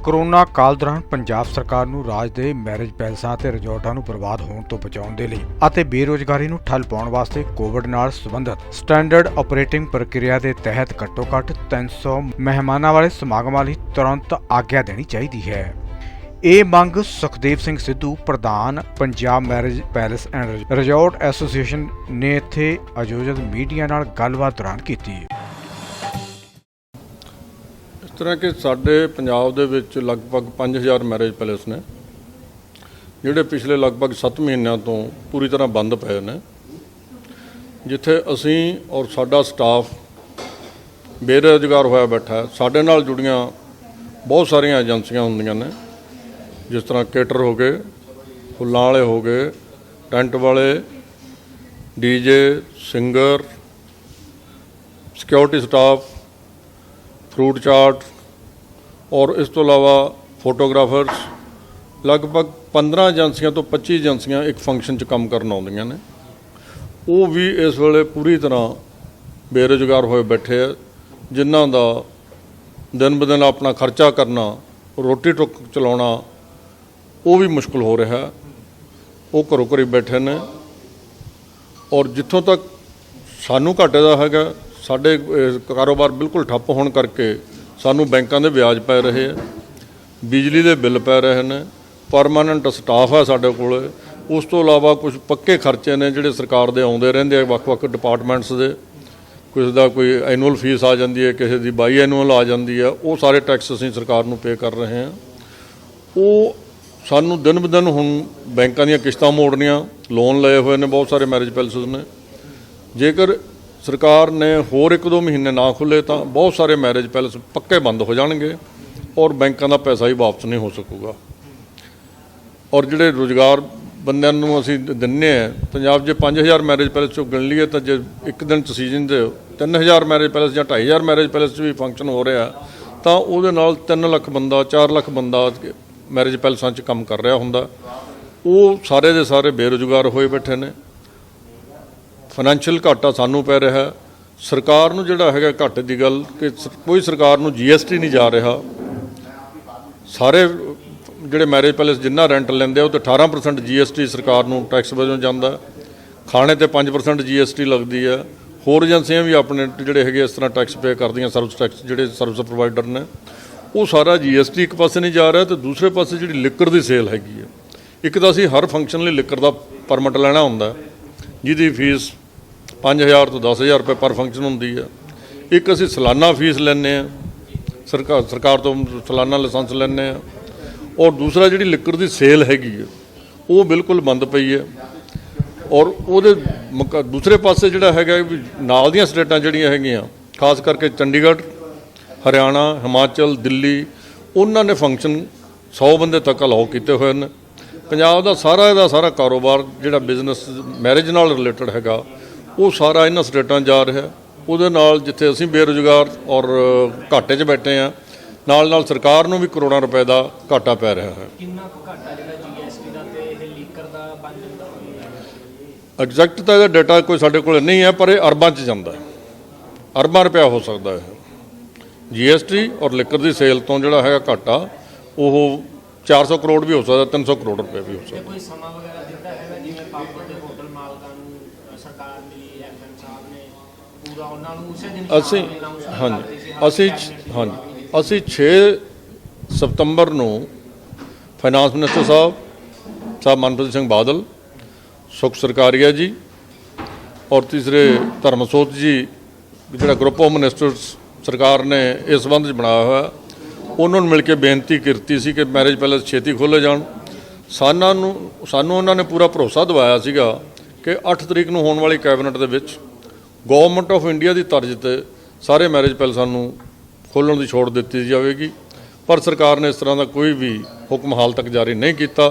Corona ਕਾਲ ਦੌਰਾਨ ਪੰਜਾਬ ਸਰਕਾਰ ਨੂੰ ਰਾਜ ਦੇ ਮੈਰਿਜ ਪੈਲਸਾਂ ਅਤੇ ਰਿਜ਼ੋਰਟਾਂ ਨੂੰ ਬਰਬਾਦ ਹੋਣ ਤੋਂ ਬਚਾਉਣ ਦੇ ਲਈ ਅਤੇ ਬੇਰੁਜ਼ਗਾਰੀ ਨੂੰ ਠੱਲ ਪਾਉਣ ਵਾਸਤੇ ਕੋਵਿਡ ਨਾਲ ਸੰਬੰਧਿਤ ਸਟੈਂਡਰਡ ਆਪਰੇਟਿੰਗ ਪ੍ਰਕਿਰਿਆ ਦੇ ਤਹਿਤ ਘੱਟੋ-ਘੱਟ 300 ਮਹਿਮਾਨਾਂ ਵਾਲੇ ਸਮਾਗਮਾਂ ਲਈ ਤੁਰੰਤ ਆਗਿਆ ਦੇਣੀ ਚਾਹੀਦੀ ਹੈ। ਇਹ ਮੰਗ ਸੁਖਦੇਵ ਸਿੰਘ ਸਿੱਧੂ ਪ੍ਰਧਾਨ Punjab marriage palace and resort association ਨੇ ਇੱਥੇ ਆਯੋਜਿਤ ਮੀਡੀਆ ਨਾਲ ਗੱਲਬਾਤ ਦੌਰਾਨ ਕੀਤੀ। इस तरह के साडे पंजाब दे विच लगभग 5000 मैरिज पैलेस ने जिहड़े पिछले लगभग 7 महीनों तो पूरी तरह बंद पे ने, जिथे असी और साडा स्टाफ बेरोजगार होया बैठा है। साडे नाल जुड़ियां बहुत सारिया एजेंसियां हुंदियां ने, जिस तरह केटर हो गए, फुल्लां वाले हो गए, टेंट वाले, DJ, singer, security staff, fruit chaat और इस तो अलावा फोटोग्राफर्स। लगभग 15 एजेंसियां तो 25 एजेंसियां एक फंक्शन च काम करन आउंदियां ने। वो भी इस वेले पूरी तरह बेरोजगार होए बैठे है, जिन्हां दा दिन ब दिन अपना खर्चा करना, रोटी टुक चलाउणा वो भी मुश्किल हो रहा है। वो घरों घरी बैठे ने और जिथों तक सानू घाटे दा हैगा, साडे कारोबार बिल्कुल ठप्प होने करके सानू बैंकों के ब्याज पै रहे हैं, बिजली के बिल पै रहे हैं, परमानेंट स्टाफ है साडे कोल। उस तो अलावा कुछ पक्के खर्चे ने जिहड़े सरकार दे आउंदे रहिंदे वख-वख डिपार्टमेंट्स दे, किसी का कोई एनुअल फीस आ जाती है, किसी की बाई एनुअल आ जाती है, वो सारे टैक्स असीं सरकार नूं पे कर रहे हैं। वो सानू दिन ब दिन हुण बैंकों दीयां किश्तां मोड़नियां, लोन लए हुए ने बहुत सारे मैरिज पैलेसिस ने। जेकर सरकार ने होर 1-2 महीने ना खुले तो बहुत सारे मैरिज पैलेस पक्के बंद हो जाएंगे और बैंकों का पैसा ही वापस नहीं हो सकूगा। और जिहड़े रोज़गार बंदिਆਂ ਨੂੰ ਅਸੀਂ ਦਿੰਨੇ ਆ, पंजाब जे 5000 मैरिज पैलेस चों गिन लीए तो जे एक दिन च सीजन दे 3000 मैरिज पैलेस या 2500 मैरिज पैलेस भी फंक्शन हो रहा तो वो 3 लाख बंदा 4 लाख बंदा मैरिज पैलेसां च काम कर रहा हुंदा। वो सारे दे सारे बेरोजगार होए बैठे ने। फाइनैंशियल घाटा सानू पै रहा। सरकार नूं जिहड़ा हैगा घाटे की गल कि कोई सरकार नूं GST नहीं जा रहा। सारे जिहड़े मैरिज पैलेस जिन्ना रेंट लैंदे वो तो 18% GST सरकार नूं टैक्स वजों जांदा। खाने ते 5% GST लगदी है। होर एजेंसियां भी अपने जिहड़े हैगे इस तरह टैक्स पे करदियां, सर्विस टैक्स जिहड़े सर्विस प्रोवाइडर ने, वो सारा GST एक पासे नहीं जा रहा तो दूसरे पासे जिहड़ी लिकर की सेल हैगी है। एक तो असीं हर फंक्शन लई लिकर का परमिट लैना हुंदा, जिहदी फीस 5000 तो 10000 रुपये पर फंक्शन होंदी है। एक असीं सालाना फीस लैंदे आ, सरकार तो सालाना लाइसेंस लैंदे आ। और दूसरा जिहड़ी लिकर की सेल हैगी है वो बिल्कुल बंद पई है। और उहदे दूसरे पासे जिहड़ा हैगा भी नाल दीयां स्टेटां जिहड़ियां हैगीआं, खास करके चंडीगढ़, हरियाणा, हिमाचल, दिल्ली, उन्हां ने फंक्शन 100 बंदे तक अलाउ कीते हुए हैं। पंजाब दा सारा कारोबार जिहड़ा बिजनस मैरिज नाल रिलेटेड हैगा वो सारा इन्हां स्टेटां जा रहा। उहदे नाल जिथे असीं बेरोजगार और घाटे 'च बैठे हैं, नाल नाल सरकार नूं भी करोड़ां रुपए का घाटा पै रहा है। एग्जैक्ट तो डाटा कोई साडे कोल नहीं है, पर यह अरबां 'च जांदा है, अरबां रुपया हो सकता है। GST और लिकर की सेल तो जिहड़ा है घाटा वो 400 करोड़ भी हो सकता, 300 करोड़ रुपए भी हो सकता। असी 6 सितंबर नूं फाइनांस मिनिस्टर साहब मनप्रीत सिंह बादल, सुख सरकारिया जी और तीसरे धर्मसोत जी, जिहड़ा ग्रुप ऑफ मिनिस्टर्स सरकार ने इस संबंध बनाया हुआ, उन्होंने मिल के बेनती की सी कि मैरिज पैलेस छेती खोले जाण। सानू उन्होंने पूरा भरोसा दवाया सीगा कि 8 तरीक नूं होने वाली cabinet they which government of India की तर्ज ते सारे मैरिज पैलेसां नूं खोलण की छूट दी जाएगी, पर सरकार ने इस तरह का कोई भी हुक्म हाल तक जारी नहीं किया।